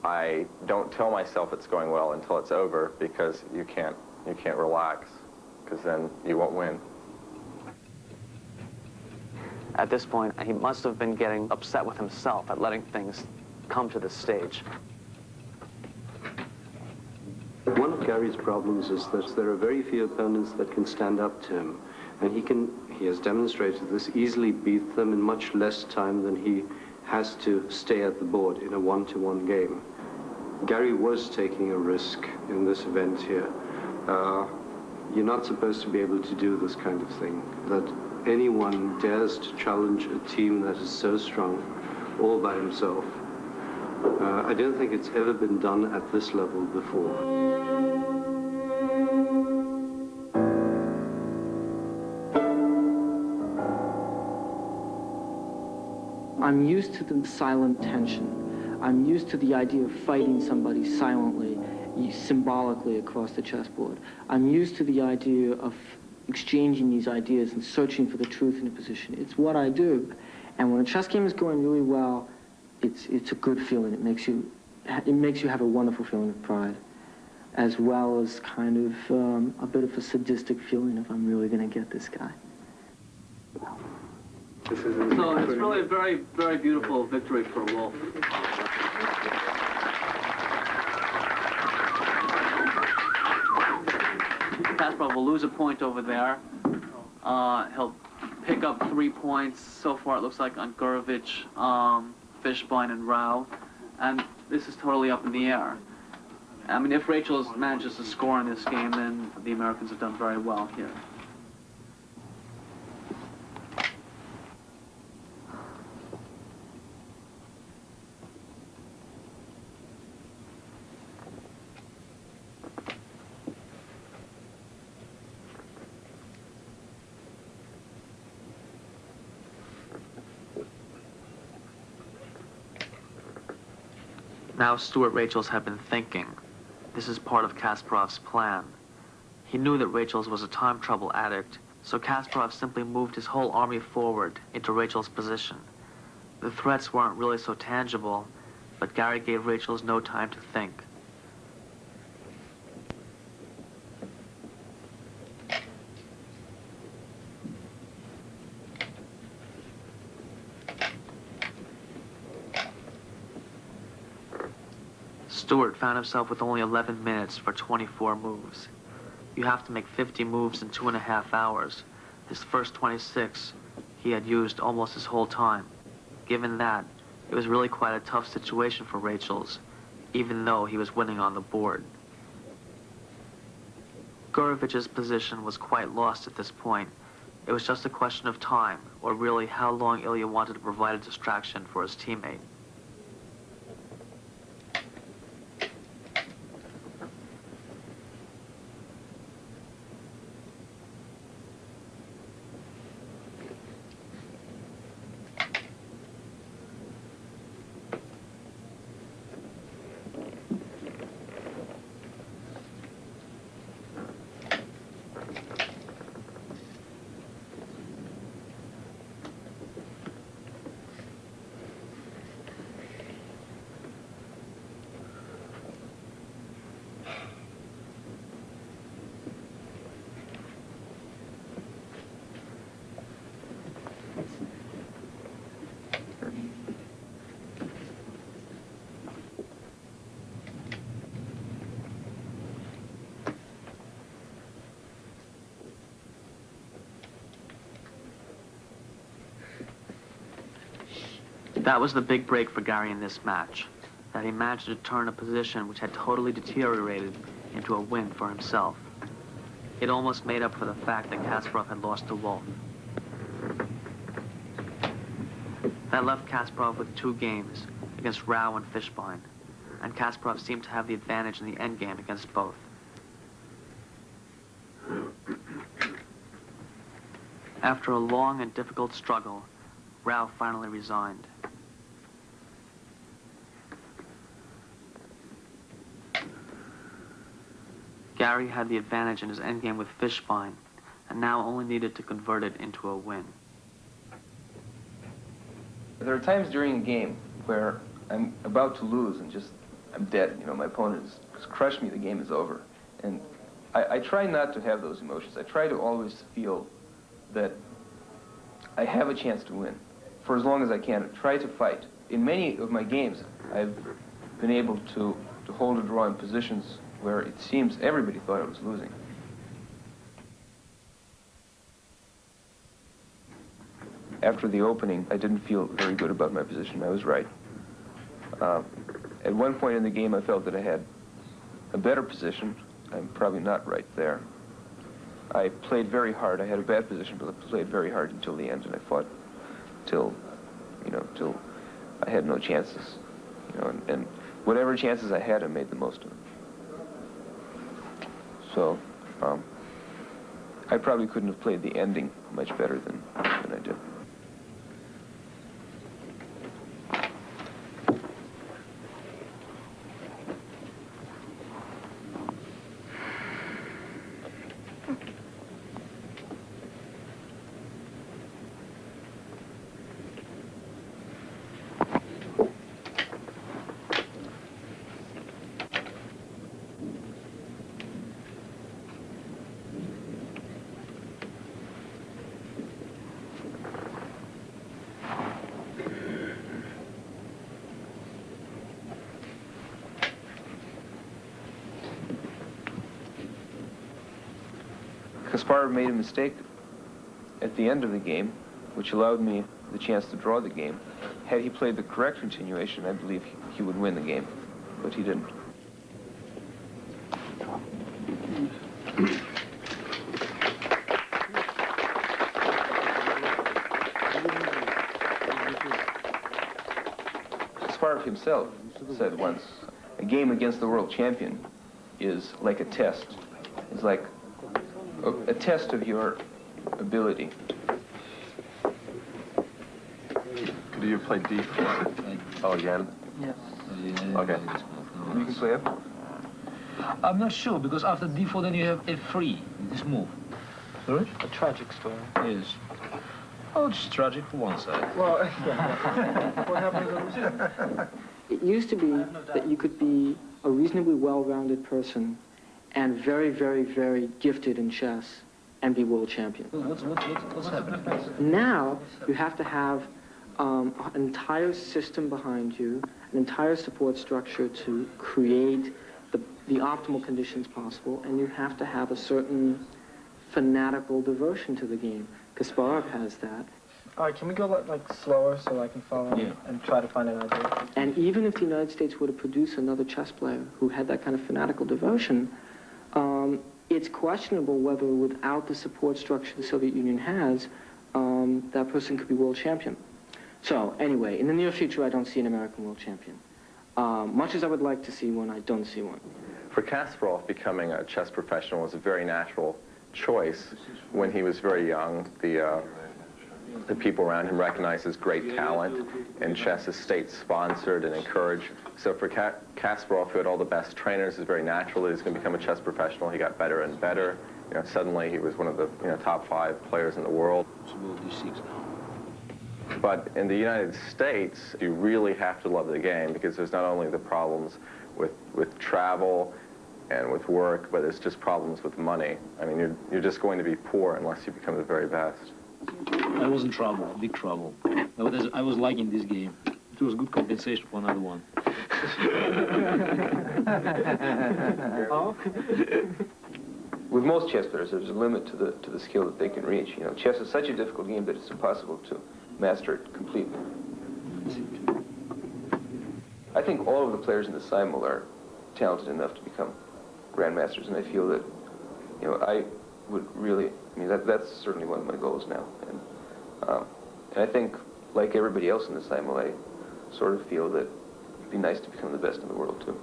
I don't tell myself it's going well until it's over, because you can't relax, because then you won't win. At this point, he must have been getting upset with himself at letting things come to this stage. One of Gary's problems is that there are very few opponents that can stand up to him, and he has demonstrated this, easily beat them in much less time than he has to stay at the board in a one-to-one game. Gary was taking a risk in this event here. You're not supposed to be able to do this kind of thing, that anyone dares to challenge a team that is so strong all by himself. I don't think it's ever been done at this level before. I'm used to the silent tension. I'm used to the idea of fighting somebody silently, symbolically across the chessboard. I'm used to the idea of exchanging these ideas and searching for the truth in a position. It's what I do. And when a chess game is going really well, it's a good feeling. It makes you have a wonderful feeling of pride, as well as kind of a bit of a sadistic feeling if I'm really going to get this guy. So it's really a very, very beautiful victory for Wolf. Kasparov will lose a point over there. He'll pick up 3 points. So far it looks like on Gurevich, Fishbein, and Rao. And this is totally up in the air. I mean, if Rachel manages to score in this game, then the Americans have done very well here. Now Stuart Rachels had been thinking. This is part of Kasparov's plan. He knew that Rachels was a time trouble addict, so Kasparov simply moved his whole army forward into Rachels' position. The threats weren't really so tangible, but Gary gave Rachels no time to think. Stuart found himself with only 11 minutes for 24 moves. You have to make 50 moves in 2.5 hours. His first 26, he had used almost his whole time. Given that, it was really quite a tough situation for Rachels, even though he was winning on the board. Gurevich's position was quite lost at this point. It was just a question of time, or really how long Ilya wanted to provide a distraction for his teammate. That was the big break for Gary in this match, that he managed to turn a position which had totally deteriorated into a win for himself. It almost made up for the fact that Kasparov had lost to Wolf. That left Kasparov with 2 games against Rao and Fishbein, and Kasparov seemed to have the advantage in the endgame against both. After a long and difficult struggle, Rao finally resigned. Gary had the advantage in his endgame with Fishbein, and now only needed to convert it into a win. There are times during a game where I'm about to lose and just I'm dead. You know, my opponent has crushed me. The game is over. And I try not to have those emotions. I try to always feel that I have a chance to win for as long as I can. Try to fight. In many of my games, I've been able to hold a draw in positions where it seems everybody thought I was losing. After the opening, I didn't feel very good about my position. I was right. At one point in the game, I felt that I had a better position. I'm probably not right there. I played very hard. I had a bad position, but I played very hard until the end, and I fought till I had no chances. You know, and whatever chances I had, I made the most of them. So, I probably couldn't have played the ending much better than I did. Kasparov made a mistake at the end of the game, which allowed me the chance to draw the game. Had he played the correct continuation, I believe he would win the game, but he didn't. Kasparov himself said once, a game against the world champion is like a test. It's like a test of your ability. Do you play D4? Oh, again? Yes. Okay. You can play up. I'm not sure, because after D4 then you have F3, this move. Sorry? A tragic story. Yes. Oh, it's tragic for one side. Well, yeah. What happens on the It used to be that you could be a reasonably well-rounded person and very, very, very gifted in chess and be world champion. What's happening? Now, you have to have an entire system behind you, an entire support structure to create the optimal conditions possible, and you have to have a certain fanatical devotion to the game. Kasparov has that. All right, can we go like slower so I can follow and try to find an idea? And even if the United States were to produce another chess player who had that kind of fanatical devotion, it's questionable whether without the support structure the Soviet Union has, that person could be world champion. So anyway, in the near future, I don't see an American world champion. Much as I would like to see one, I don't see one. For Kasparov, becoming a chess professional was a very natural choice. When he was very young, the people around him recognized his great talent, and chess is state-sponsored and encouraged. So for Kasparov, who had all the best trainers, it's very natural that he's going to become a chess professional. He got better and better. You know, suddenly he was one of the top 5 players in the world. But in the United States, you really have to love the game, because there's not only the problems with travel and with work, but it's just problems with money. I mean, you're just going to be poor unless you become the very best. I was in trouble, big trouble. I was liking this game. It was good compensation for another one. With most chess players, there's a limit to the skill that they can reach. You know, chess is such a difficult game that it's impossible to master it completely. I think all of the players in the simul are talented enough to become grandmasters, and I feel that, I would really, that's certainly one of my goals now. And I think, like everybody else in the simul, I sort of feel that it'd be nice to become the best in the world, too.